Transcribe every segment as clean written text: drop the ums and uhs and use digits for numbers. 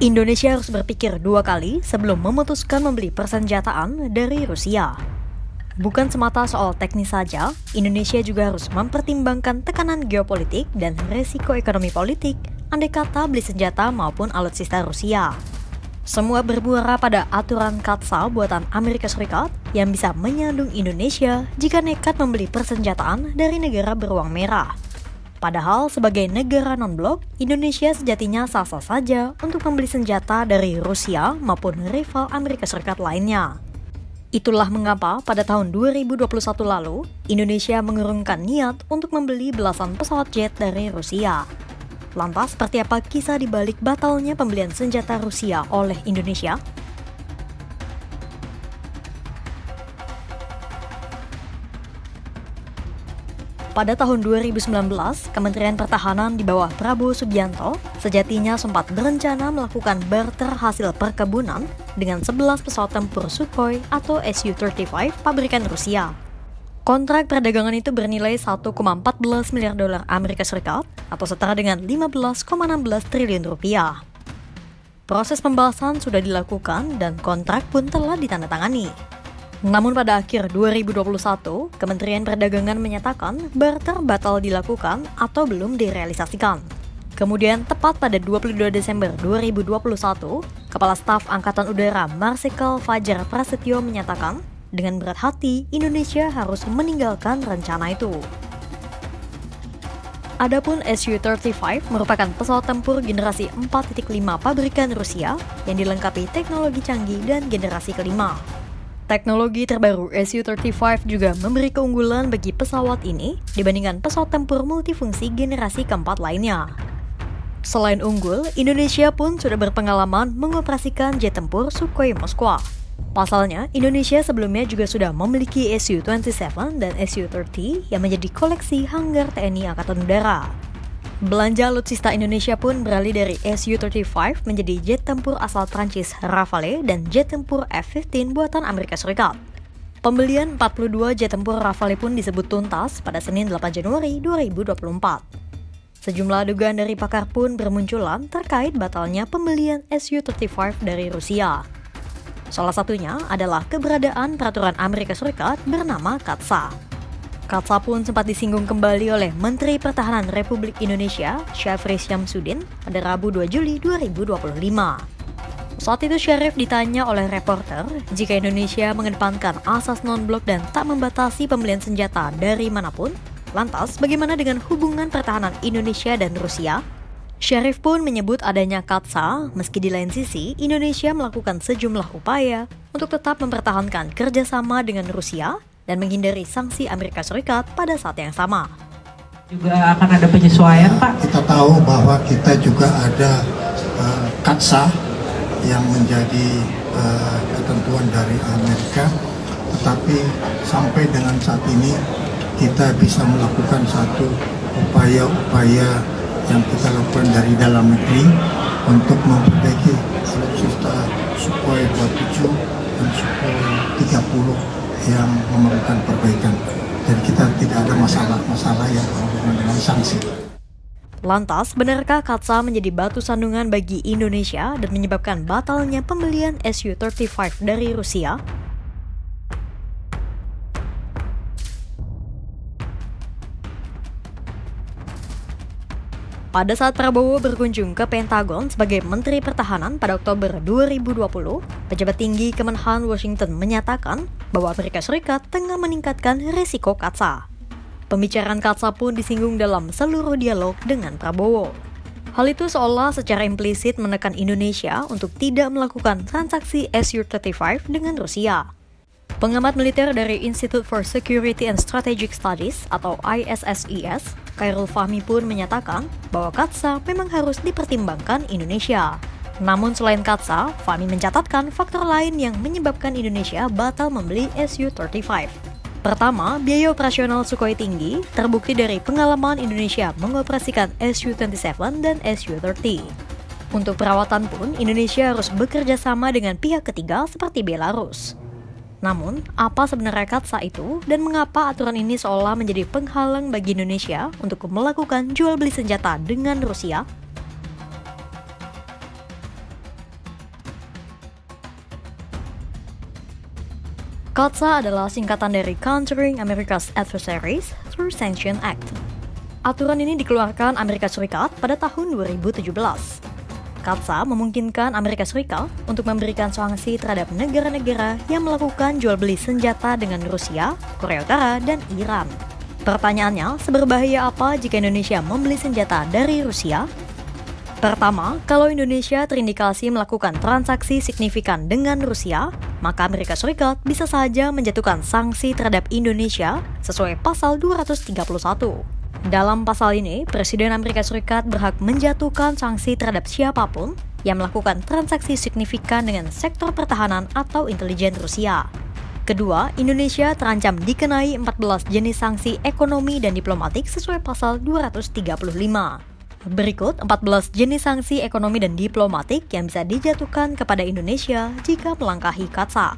Indonesia harus berpikir dua kali sebelum memutuskan membeli persenjataan dari Rusia. Bukan semata soal teknis saja, Indonesia juga harus mempertimbangkan tekanan geopolitik dan resiko ekonomi politik andai kata beli senjata maupun alutsista Rusia. Semua bermuara pada aturan KATSA buatan Amerika Serikat yang bisa menyandung Indonesia jika nekat membeli persenjataan dari negara beruang merah. Padahal sebagai negara non-blok, Indonesia sejatinya sah-sah saja untuk membeli senjata dari Rusia maupun rival Amerika Serikat lainnya. Itulah mengapa pada tahun 2021 lalu, Indonesia mengurungkan niat untuk membeli belasan pesawat jet dari Rusia. Lantas, seperti apa kisah di balik batalnya pembelian senjata Rusia oleh Indonesia? Pada tahun 2019, Kementerian Pertahanan di bawah Prabowo Subianto sejatinya sempat berencana melakukan barter hasil perkebunan dengan 11 pesawat tempur Sukhoi atau Su-35 pabrikan Rusia. Kontrak perdagangan itu bernilai 1,14 miliar dolar Amerika Serikat atau setara dengan 15,16 triliun rupiah. Proses pembahasan sudah dilakukan dan kontrak pun telah ditandatangani. Namun pada akhir 2021, Kementerian Perdagangan menyatakan barter batal dilakukan atau belum direalisasikan. Kemudian tepat pada 22 Desember 2021, Kepala Staf Angkatan Udara Marsikal Fajar Prasetyo menyatakan, dengan berat hati Indonesia harus meninggalkan rencana itu. Adapun Su-35 merupakan pesawat tempur generasi 4.5 pabrikan Rusia yang dilengkapi teknologi canggih dan generasi kelima. Teknologi terbaru Su-35 juga memberi keunggulan bagi pesawat ini dibandingkan pesawat tempur multifungsi generasi keempat lainnya. Selain unggul, Indonesia pun sudah berpengalaman mengoperasikan jet tempur Sukhoi Moskwa. Pasalnya, Indonesia sebelumnya juga sudah memiliki Su-27 dan Su-30 yang menjadi koleksi hanggar TNI Angkatan Udara. Belanja alutsista Indonesia pun beralih dari Su-35 menjadi jet tempur asal Prancis Rafale dan jet tempur F-15 buatan Amerika Serikat. Pembelian 42 jet tempur Rafale pun disebut tuntas pada Senin 8 Januari 2024. Sejumlah dugaan dari pakar pun bermunculan terkait batalnya pembelian Su-35 dari Rusia. Salah satunya adalah keberadaan peraturan Amerika Serikat bernama KATSA. KATSA pun sempat disinggung kembali oleh Menteri Pertahanan Republik Indonesia, Syafri Syamsuddin, pada Rabu 2 Juli 2025. Saat itu Syarif ditanya oleh reporter jika Indonesia mengedepankan asas non-blok dan tak membatasi pembelian senjata dari manapun, lantas bagaimana dengan hubungan pertahanan Indonesia dan Rusia? Syarif pun menyebut adanya KATSA, meski di lain sisi Indonesia melakukan sejumlah upaya untuk tetap mempertahankan kerjasama dengan Rusia dan menghindari sanksi Amerika Serikat pada saat yang sama. Juga akan ada penyesuaian, Pak? Kita tahu bahwa kita juga ada KATSA yang menjadi ketentuan dari Amerika, tetapi sampai dengan saat ini kita bisa melakukan satu upaya-upaya yang kita lakukan dari dalam negeri untuk memperbaiki alutsista Sukhoi 27 dan Sukhoi 30 yang memerlukan perbaikan. Jadi kita tidak ada masalah yang berhubungan dengan sanksi. Lantas, benarkah KATSA menjadi batu sandungan bagi Indonesia dan menyebabkan batalnya pembelian Su-35 dari Rusia? Pada saat Prabowo berkunjung ke Pentagon sebagai Menteri Pertahanan pada Oktober 2020, pejabat tinggi Kemenhan Washington menyatakan bahwa Amerika Serikat tengah meningkatkan risiko KATSA. Pembicaraan KATSA pun disinggung dalam seluruh dialog dengan Prabowo. Hal itu seolah secara implisit menekan Indonesia untuk tidak melakukan transaksi Su-35 dengan Rusia. Pengamat militer dari Institute for Security and Strategic Studies atau ISSES, Khairul Fahmi pun menyatakan bahwa KATSA memang harus dipertimbangkan Indonesia. Namun selain KATSA, Fahmi mencatatkan faktor lain yang menyebabkan Indonesia batal membeli Su-35. Pertama, biaya operasional Sukhoi tinggi, terbukti dari pengalaman Indonesia mengoperasikan Su-27 dan Su-30. Untuk perawatan pun, Indonesia harus bekerja sama dengan pihak ketiga seperti Belarus. Namun, apa sebenarnya KATSA itu dan mengapa aturan ini seolah menjadi penghalang bagi Indonesia untuk melakukan jual beli senjata dengan Rusia? CAATSA adalah singkatan dari Countering America's Adversaries Through Sanction Act. Aturan ini dikeluarkan Amerika Serikat pada tahun 2017. CAATSA memungkinkan Amerika Serikat untuk memberikan sanksi terhadap negara-negara yang melakukan jual beli senjata dengan Rusia, Korea Utara, dan Iran. Pertanyaannya, seberbahaya apa jika Indonesia membeli senjata dari Rusia? Pertama, kalau Indonesia terindikasi melakukan transaksi signifikan dengan Rusia, maka Amerika Serikat bisa saja menjatuhkan sanksi terhadap Indonesia sesuai pasal 231. Dalam pasal ini, Presiden Amerika Serikat berhak menjatuhkan sanksi terhadap siapapun yang melakukan transaksi signifikan dengan sektor pertahanan atau intelijen Rusia. Kedua, Indonesia terancam dikenai 14 jenis sanksi ekonomi dan diplomatik sesuai pasal 235. Berikut 14 jenis sanksi ekonomi dan diplomatik yang bisa dijatuhkan kepada Indonesia jika melangkahi CAATSA.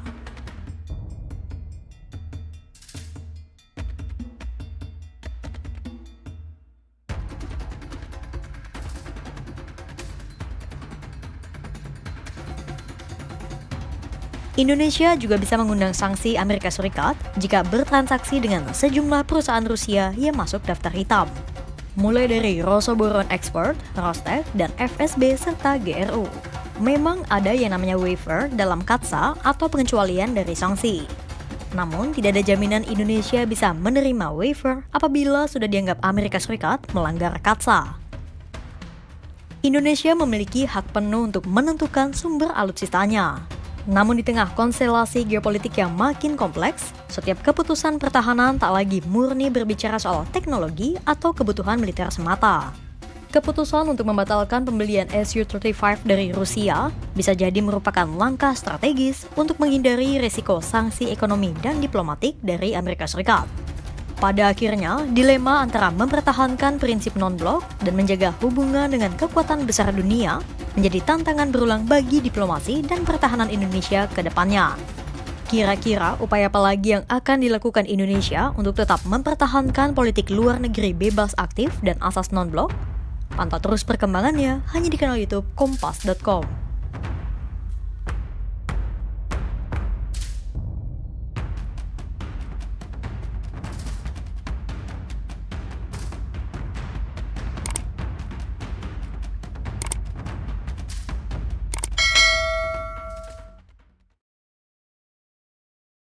Indonesia juga bisa mengundang sanksi Amerika Serikat jika bertransaksi dengan sejumlah perusahaan Rusia yang masuk daftar hitam, mulai dari Rosoboron Export, Rostec, dan FSB serta GRU. Memang ada yang namanya waiver dalam CAATSA atau pengecualian dari sanksi. Namun, tidak ada jaminan Indonesia bisa menerima waiver apabila sudah dianggap Amerika Serikat melanggar CAATSA. Indonesia memiliki hak penuh untuk menentukan sumber alutsistanya. Namun di tengah konstelasi geopolitik yang makin kompleks, setiap keputusan pertahanan tak lagi murni berbicara soal teknologi atau kebutuhan militer semata. Keputusan untuk membatalkan pembelian Su-35 dari Rusia bisa jadi merupakan langkah strategis untuk menghindari risiko sanksi ekonomi dan diplomatik dari Amerika Serikat. Pada akhirnya, dilema antara mempertahankan prinsip non-blok dan menjaga hubungan dengan kekuatan besar dunia menjadi tantangan berulang bagi diplomasi dan pertahanan Indonesia ke depannya. Kira-kira upaya apa lagi yang akan dilakukan Indonesia untuk tetap mempertahankan politik luar negeri bebas aktif dan asas non-blok? Pantau terus perkembangannya hanya di kanal YouTube Kompas.com.